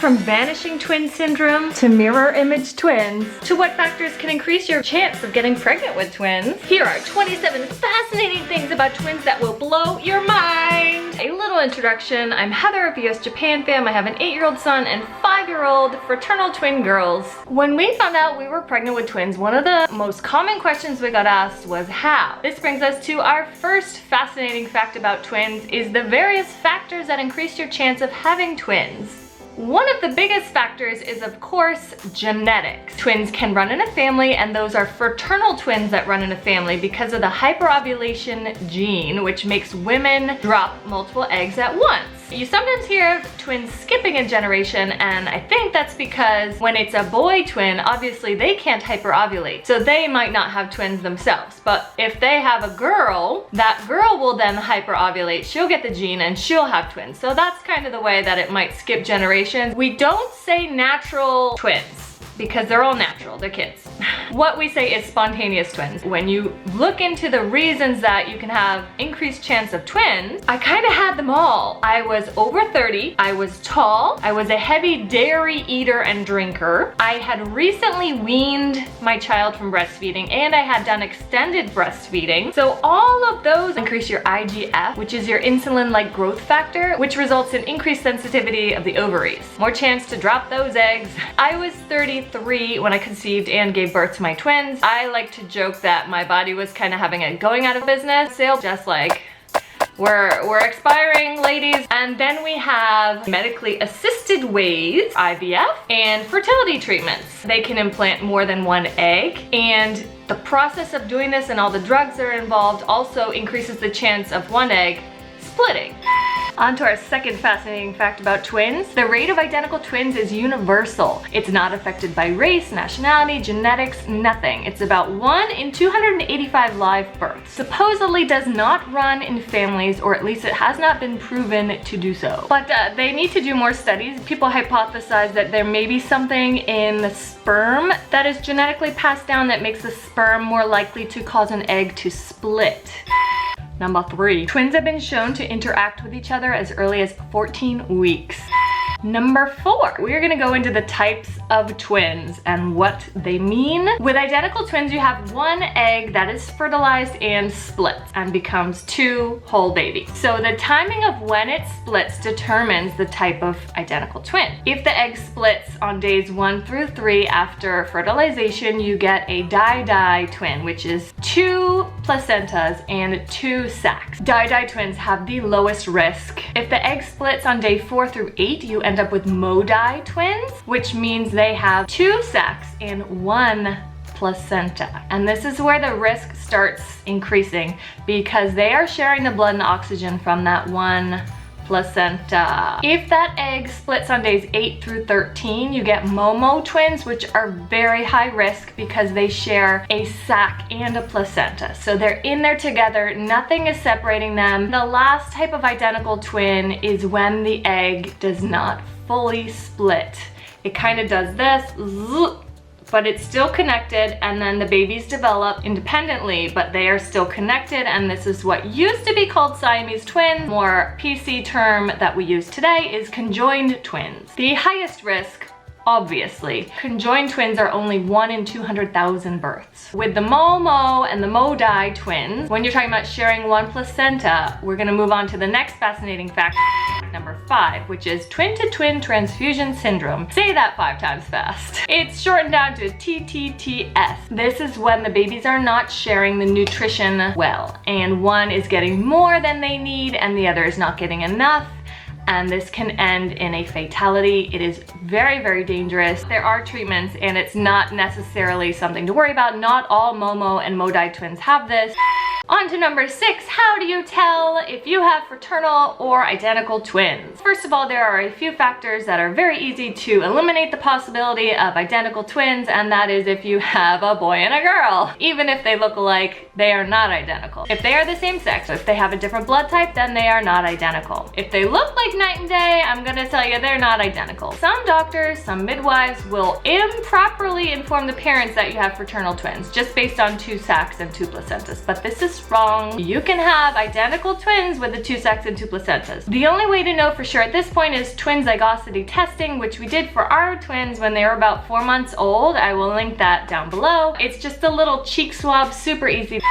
from vanishing twin syndrome to mirror image twins to what factors can increase your chance of getting pregnant with twins. Here are 27 fascinating things about twins that will blow your mind. A little introduction. I'm Heather, a VS Japan fam. I have an 8-year-old son and 5-year-old fraternal twin girls. When we found out we were pregnant with twins, one of the most common questions we got asked was how. This brings us to our first fascinating fact about twins is the various factors that increase your chance of having twins. One of the biggest factors is, of course, genetics. Twins can run in a family, and those are fraternal twins that run in a family because of the hyperovulation gene, which makes women drop multiple eggs at once. You sometimes hear of twins skipping a generation, and I think that's because when it's a boy twin, obviously they can't hyperovulate, so they might not have twins themselves. But if they have a girl, that girl will then hyperovulate, she'll get the gene and she'll have twins. So that's kind of the way that it might skip generations. We don't say natural twins because they're all natural, they're kids. What we say is spontaneous twins. When you look into the reasons that you can have increased chance of twins, I kind of had them all. I was over 30, I was tall, I was a heavy dairy eater and drinker, I had recently weaned my child from breastfeeding, and I had done extended breastfeeding. So all of those increase your IGF, which is your insulin-like growth factor, which results in increased sensitivity of the ovaries. More chance to drop those eggs. I was 33 when I conceived and gave birth to my twins. I like to joke that my body was kind of having a going out of business sale, just like we're expiring, ladies. And then we have medically assisted ways, IVF, and fertility treatments. They can implant more than one egg, and the process of doing this and all the drugs that are involved also increases the chance of one egg splitting. On to our second fascinating fact about twins. The rate of identical twins is universal. It's not affected by race, nationality, genetics, nothing. It's about 1 in 285 live births. Supposedly does not run in families, or at least it has not been proven to do so. But they need to do more studies. People hypothesize that there may be something in the sperm that is genetically passed down that makes the sperm more likely to cause an egg to split. Number 3, twins have been shown to interact with each other as early as 14 weeks. Number 4, we're gonna go into the types of twins and what they mean. With identical twins, you have one egg that is fertilized and splits and becomes 2 whole babies. So the timing of when it splits determines the type of identical twin. If the egg splits on days 1 through 3 after fertilization, you get a di-di twin, which is 2 placentas and 2 sacs. Di-di twins have the lowest risk. If the egg splits on day 4 through 8, you end up with modi twins, which means they have 2 sacs and 1 placenta. And this is where the risk starts increasing because they are sharing the blood and oxygen from that 1 placenta. If that egg splits on days 8 through 13, you get momo twins, which are very high risk because they share a sac and a placenta. So they're in there together, nothing is separating them. The last type of identical twin is when the egg does not fully split. It kind of does this, but it's still connected, and then the babies develop independently, but they are still connected, and this is what used to be called Siamese twins. More PC term that we use today is conjoined twins. The highest risk, obviously. Conjoined twins are only 1 in 200,000 births. With the Momo and the Modi twins, when you're talking about sharing 1 placenta, we're gonna move on to the next fascinating fact, number 5, which is twin-to-twin transfusion syndrome. Say that 5 times fast. It's shortened down to TTTS. This is when the babies are not sharing the nutrition well, and one is getting more than they need and the other is not getting enough. And this can end in a fatality. It is very, very dangerous. There are treatments, and it's not necessarily something to worry about. Not all Momo and Modi twins have this. On to number 6, how do you tell if you have fraternal or identical twins? First of all, there are a few factors that are very easy to eliminate the possibility of identical twins, and that is if you have a boy and a girl. Even if they look alike, they are not identical. If they are the same sex, if they have a different blood type, then they are not identical. If they look like night and day, I'm gonna tell you they're not identical. Some doctors, some midwives will improperly inform the parents that you have fraternal twins just based on 2 sacs and 2 placentas, but this is is wrong. You can have identical twins with the 2 sex and 2 placentas. The only way to know for sure at this point is twin zygosity testing, which we did for our twins when they were about 4 months old. I will link that down below. It's just a little cheek swab, super easy.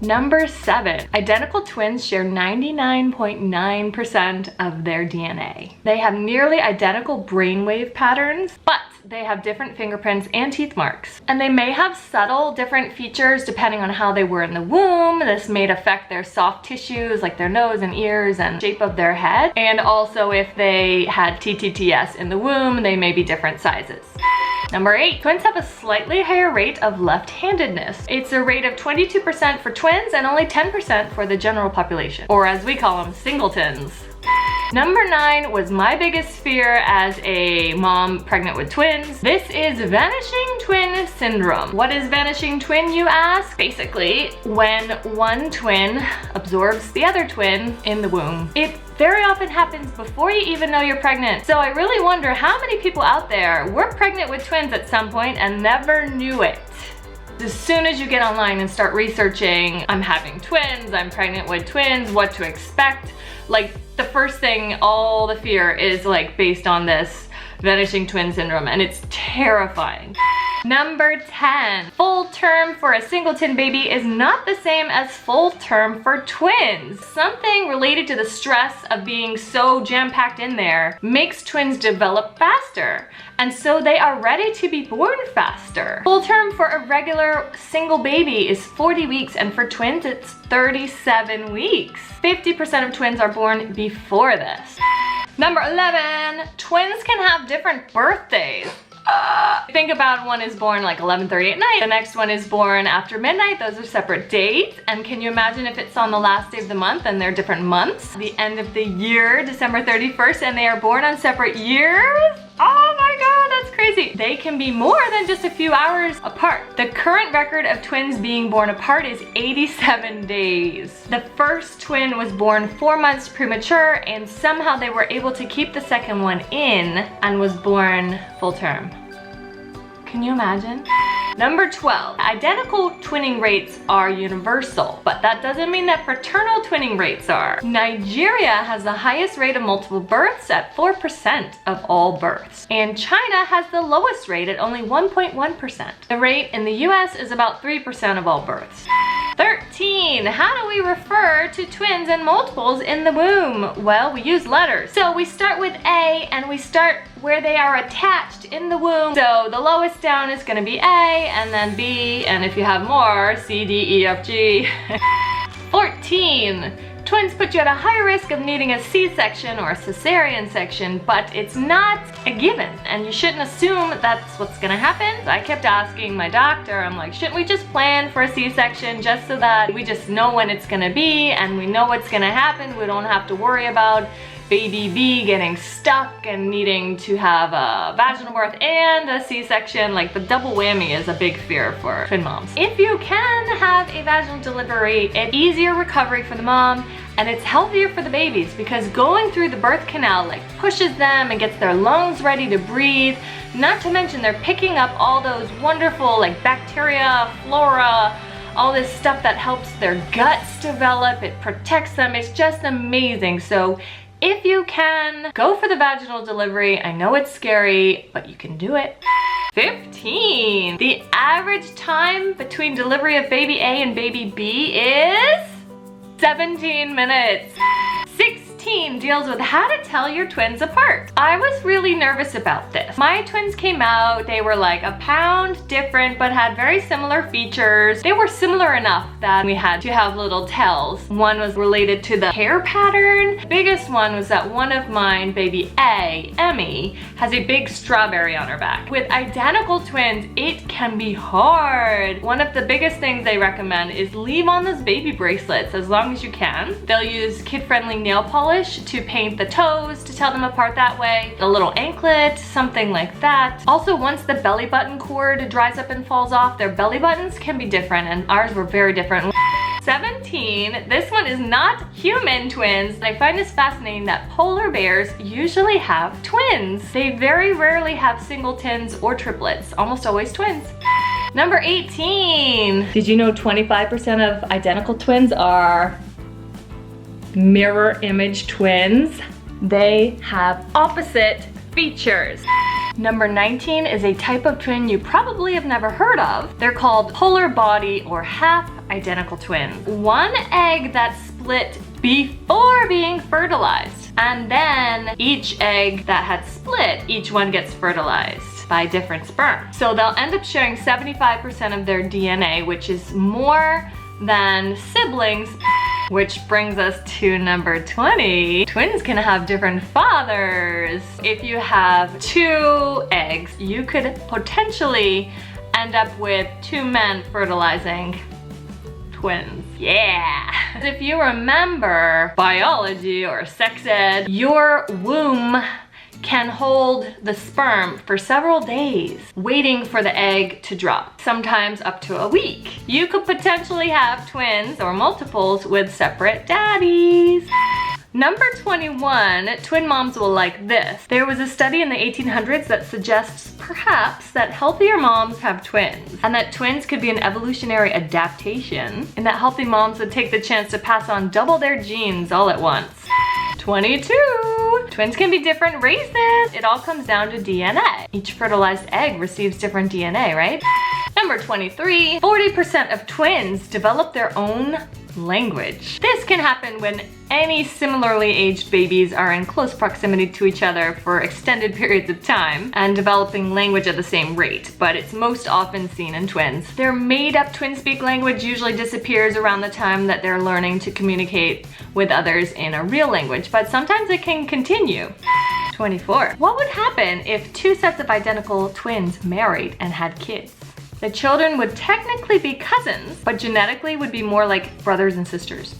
Number 7, identical twins share 99.9% of their DNA. They have nearly identical brainwave patterns, but they have different fingerprints and teeth marks. And they may have subtle different features depending on how they were in the womb. This may affect their soft tissues like their nose and ears and shape of their head. And also if they had TTTS in the womb, they may be different sizes. Number 8, twins have a slightly higher rate of left-handedness. It's a rate of 22% for twins and only 10% for the general population, or as we call them, singletons. Number 9 was my biggest fear as a mom pregnant with twins. This is vanishing twin syndrome. What is vanishing twin, you ask? Basically, when one twin absorbs the other twin in the womb. It very often happens before you even know you're pregnant. So I really wonder how many people out there were pregnant with twins at some point and never knew it. As soon as you get online and start researching, I'm having twins, I'm pregnant with twins, what to expect, like the first thing, all the fear is like based on this vanishing twin syndrome, and it's terrifying. Number 10, full term for a singleton baby is not the same as full term for twins. Something related to the stress of being so jam-packed in there makes twins develop faster, and so they are ready to be born faster. Full term for a regular single baby is 40 weeks, and for twins it's 37 weeks. 50% of twins are born before this. Number 11, twins can have different birthdays. Think about one is born like 11:30 at night, the next one is born after midnight. Those are separate dates. And can you imagine if it's on the last day of the month and they're different months? The end of the year, December 31st, and they are born on separate years? Oh my god, that's crazy. They can be more than just a few hours apart. The current record of twins being born apart is 87 days. The first twin was born 4 months premature, and somehow they were able to keep the second one in and was born full term. Can you imagine? Number 12, identical twinning rates are universal, but that doesn't mean that fraternal twinning rates are. Nigeria has the highest rate of multiple births at 4% of all births, and China has the lowest rate at only 1.1%. The rate in the US is about 3% of all births. 13, how do we refer to twins and multiples in the womb? Well, we use letters. So we start with A and we start where they are attached in the womb. So the lowest down is gonna be A, and then B, and if you have more, C, D, E, F, G. 14, twins put you at a higher risk of needing a C-section or a cesarean section, but it's not a given, and you shouldn't assume that's what's gonna happen. So I kept asking my doctor, I'm like, shouldn't we just plan for a C-section just so that we just know when it's gonna be and we know what's gonna happen? We don't have to worry about baby B getting stuck and needing to have a vaginal birth and a C-section. Like the double whammy is a big fear for twin moms. If you can have a vaginal delivery, it's easier recovery for the mom and it's healthier for the babies because going through the birth canal like pushes them and gets their lungs ready to breathe. Not to mention they're picking up all those wonderful like bacteria, flora, all this stuff that helps their guts develop. It protects them. It's just amazing. So if you can, go for the vaginal delivery. I know it's scary, but you can do it. 15. The average time between delivery of baby A and baby B is 17 minutes. 16 deals with how to tell your twins apart. I was really nervous about this. My twins came out, they were like a pound different but had very similar features. They were similar enough that we had to have little tells. One was related to the hair pattern. The biggest one was that one of mine, baby A, Emmy, has a big strawberry on her back. With identical twins, it can be hard. One of the biggest things they recommend is leave on those baby bracelets as long as you can. They'll use kid-friendly nail polish to paint the toes to tell them apart that way. A little anklet, something like that. Also, once the belly button cord dries up and falls off, their belly buttons can be different, and ours were very different. 17, this one is not human twins. I find this fascinating that polar bears usually have twins. They very rarely have singletons or triplets, almost always twins. Number 18. Did you know 25% of identical twins are mirror image twins? They have opposite features. Number 19 is a type of twin you probably have never heard of. They're called polar body or half identical twins. One egg that split before being fertilized, and then each egg that had split, each one gets fertilized by different sperm. So they'll end up sharing 75% of their DNA, which is more than siblings. Which brings us to number 20. Twins can have different fathers. If you have 2 eggs, you could potentially end up with 2 men fertilizing twins. Yeah! If you remember biology or sex ed, your womb can hold the sperm for several days, waiting for the egg to drop, sometimes up to a week. You could potentially have twins or multiples with separate daddies. Number 21, twin moms will like this. There was a study in the 1800s that suggests perhaps that healthier moms have twins, and that twins could be an evolutionary adaptation, and that healthy moms would take the chance to pass on double their genes all at once. 22. Twins can be different races. It all comes down to DNA. Each fertilized egg receives different DNA, right? Number 23, 40% of twins develop their own language. This can happen when any similarly aged babies are in close proximity to each other for extended periods of time and developing language at the same rate, but it's most often seen in twins. Their made-up twin speak language usually disappears around the time that they're learning to communicate with others in a real language, but sometimes it can continue. 24. What would happen if 2 sets of identical twins married and had kids? The children would technically be cousins, but genetically would be more like brothers and sisters.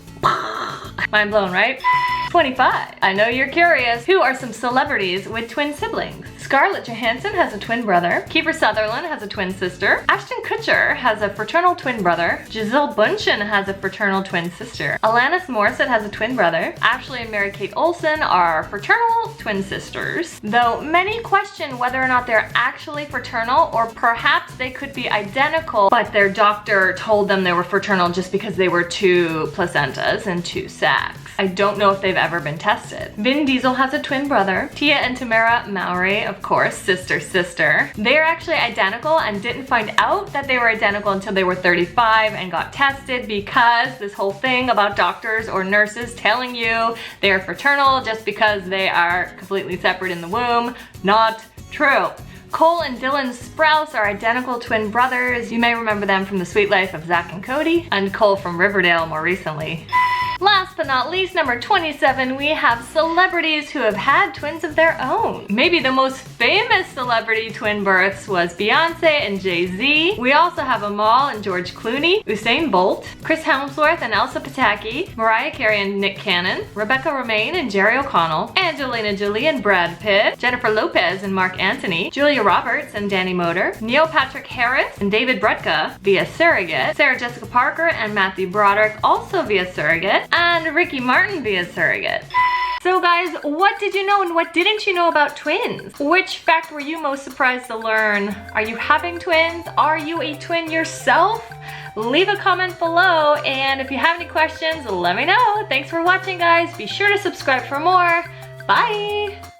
Mind blown, right? 25. I know you're curious. Who are some celebrities with twin siblings? Scarlett Johansson has a twin brother. Kiefer Sutherland has a twin sister. Ashton Kutcher has a fraternal twin brother. Gisele Bündchen has a fraternal twin sister. Alanis Morissette has a twin brother. Ashley and Mary-Kate Olsen are fraternal twin sisters, though many question whether or not they're actually fraternal, or perhaps they could be identical, but their doctor told them they were fraternal just because they were 2 placentas and 2 sacs. I don't know if they've ever been tested. Vin Diesel has a twin brother. Tia and Tamara Mowry, of course, sister. They're actually identical and didn't find out that they were identical until they were 35 and got tested, because this whole thing about doctors or nurses telling you they're fraternal just because they are completely separate in the womb, not true. Cole and Dylan Sprouse are identical twin brothers. You may remember them from The Sweet Life of Zack and Cody, and Cole from Riverdale more recently. Last but not least, number 27, we have celebrities who have had twins of their own. Maybe the most famous celebrity twin births was Beyonce and Jay-Z. We also have Amal and George Clooney, Usain Bolt, Chris Hemsworth and Elsa Pataki, Mariah Carey and Nick Cannon, Rebecca Romijn and Jerry O'Connell, Angelina Jolie and Brad Pitt, Jennifer Lopez and Mark Antony, Julia Roberts and Danny Moder, Neil Patrick Harris and David Brutka via surrogate, Sarah Jessica Parker and Matthew Broderick also via surrogate, and Ricky Martin via surrogate. So guys, what did you know and what didn't you know about twins? Which fact were you most surprised to learn? Are you having twins? Are you a twin yourself? Leave a comment below, and if you have any questions, let me know. Thanks for watching, guys. Be sure to subscribe for more. Bye!